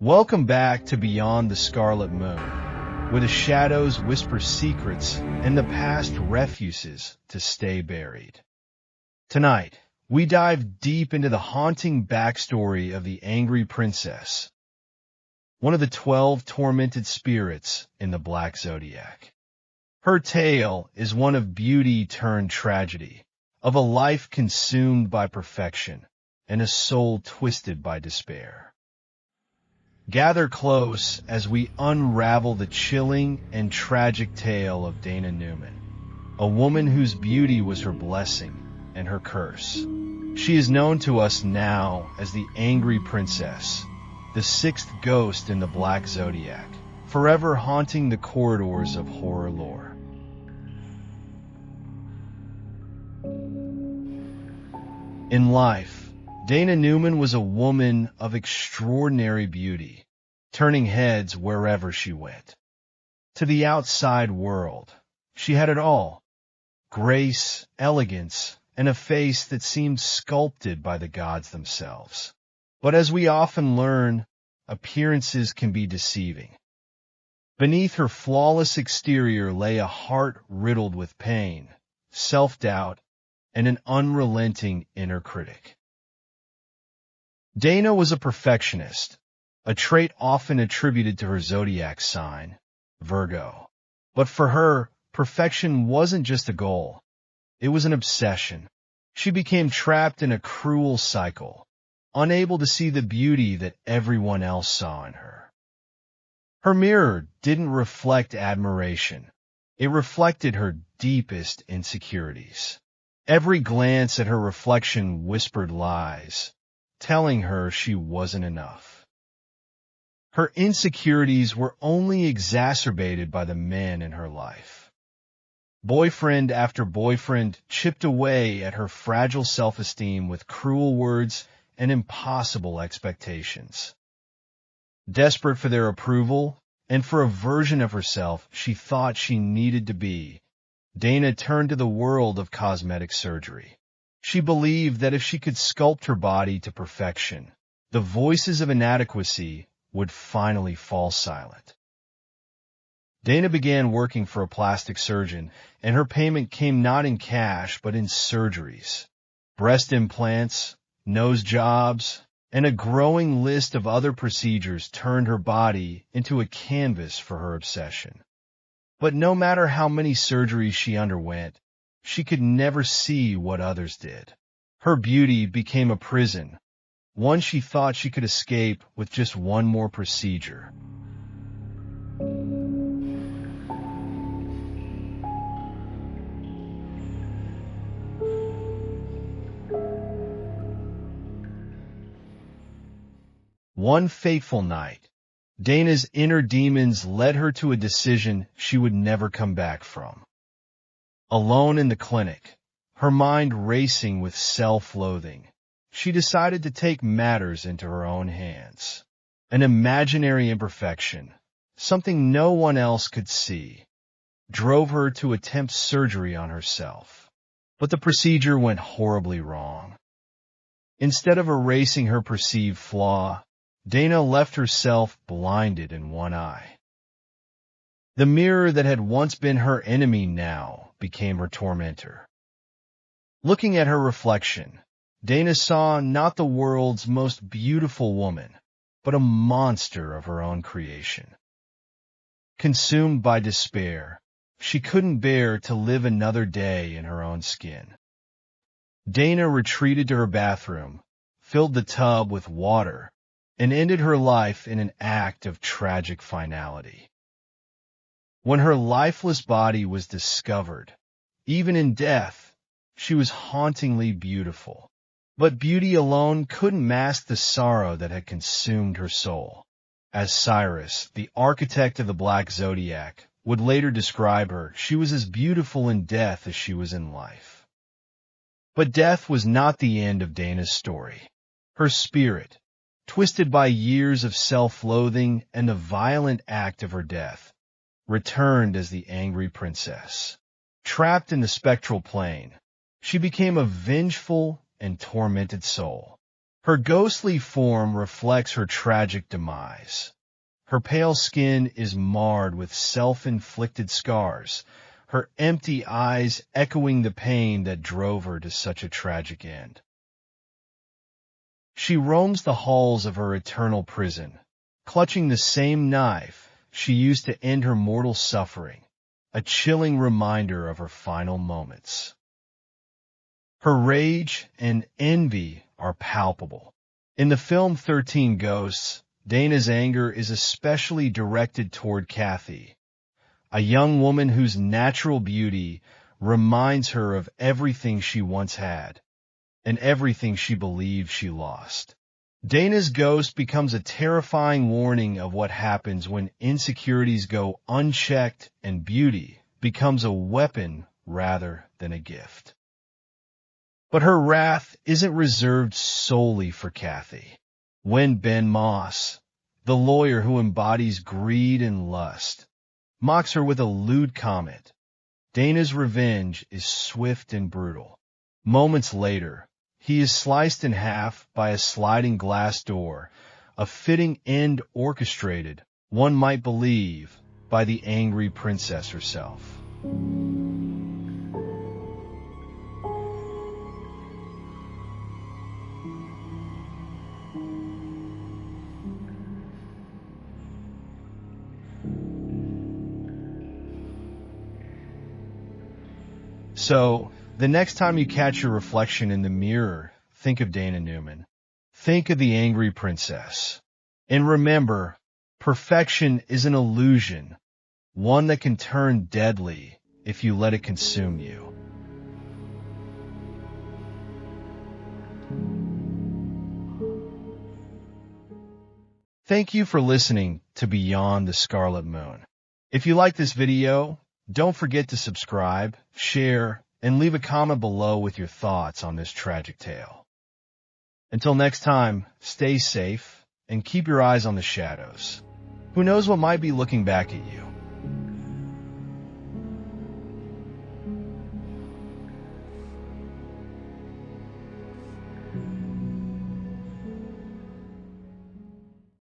Welcome back to Beyond the Scarlet Moon, where the shadows whisper secrets and the past refuses to stay buried. Tonight, we dive deep into the haunting backstory of the Angry Princess, one of the 12 tormented spirits in the Black Zodiac. Her tale is one of beauty turned tragedy, of a life consumed by perfection and a soul twisted by despair. Gather close as we unravel the chilling and tragic tale of Dana Newman, a woman whose beauty was her blessing and her curse. She is known to us now as the Angry Princess, the sixth ghost in the Black Zodiac, forever haunting the corridors of horror lore. In life, Dana Newman was a woman of extraordinary beauty, turning heads wherever she went. To the outside world, she had it all: grace, elegance, and a face that seemed sculpted by the gods themselves. But as we often learn, appearances can be deceiving. Beneath her flawless exterior lay a heart riddled with pain, self-doubt, and an unrelenting inner critic. Dana was a perfectionist, a trait often attributed to her zodiac sign, Virgo. But for her, perfection wasn't just a goal. It was an obsession. She became trapped in a cruel cycle, unable to see the beauty that everyone else saw in her. Her mirror didn't reflect admiration. It reflected her deepest insecurities. Every glance at her reflection whispered lies, telling her she wasn't enough. Her insecurities were only exacerbated by the men in her life. Boyfriend after boyfriend chipped away at her fragile self-esteem with cruel words and impossible expectations. Desperate for their approval and for a version of herself she thought she needed to be, Dana turned to the world of cosmetic surgery. She believed that if she could sculpt her body to perfection, the voices of inadequacy would finally fall silent. Dana began working for a plastic surgeon, and her payment came not in cash but in surgeries, breast implants, nose jobs, and a growing list of other procedures turned her body into a canvas for her obsession. But no matter how many surgeries she underwent, she could never see what others did. Her beauty became a prison, one she thought she could escape with just one more procedure. One fateful night, Dana's inner demons led her to a decision she would never come back from. Alone in the clinic, her mind racing with self-loathing, she decided to take matters into her own hands. An imaginary imperfection, something no one else could see, drove her to attempt surgery on herself. But the procedure went horribly wrong. Instead of erasing her perceived flaw, Dana left herself blinded in one eye. The mirror that had once been her enemy now became her tormentor. Looking at her reflection, Dana saw not the world's most beautiful woman, but a monster of her own creation. Consumed by despair, she couldn't bear to live another day in her own skin. Dana retreated to her bathroom, filled the tub with water, and ended her life in an act of tragic finality. When her lifeless body was discovered, even in death, she was hauntingly beautiful. But beauty alone couldn't mask the sorrow that had consumed her soul. As Cyrus, the architect of the Black Zodiac, would later describe her, she was as beautiful in death as she was in life. But death was not the end of Dana's story. Her spirit, twisted by years of self-loathing and the violent act of her death, returned as the Angry Princess. Trapped in the spectral plane, she became a vengeful and tormented soul, Her ghostly form reflects her tragic demise. Her pale skin is marred with self-inflicted scars, her empty eyes echoing the pain that drove her to such a tragic end. She roams the halls of her eternal prison, clutching the same knife she used to end her mortal suffering, a chilling reminder of her final moments. Her rage and envy are palpable. In the film 13 Ghosts, Dana's anger is especially directed toward Kathy, a young woman whose natural beauty reminds her of everything she once had and everything she believed she lost. Dana's ghost becomes a terrifying warning of what happens when insecurities go unchecked and beauty becomes a weapon rather than a gift. But her wrath isn't reserved solely for Kathy. When Ben Moss, the lawyer who embodies greed and lust, mocks her with a lewd comment, Dana's revenge is swift and brutal. Moments later, he is sliced in half by a sliding glass door, a fitting end orchestrated, one might believe, by the angry princess herself. So, the next time you catch your reflection in the mirror, think of Dana Newman. Think of the angry princess. And remember, perfection is an illusion, one that can turn deadly if you let it consume you. Thank you for listening to Beyond the Scarlet Moon. If you like this video, don't forget to subscribe, share, and leave a comment below with your thoughts on this tragic tale. Until next time, stay safe and keep your eyes on the shadows. Who knows what might be looking back at you?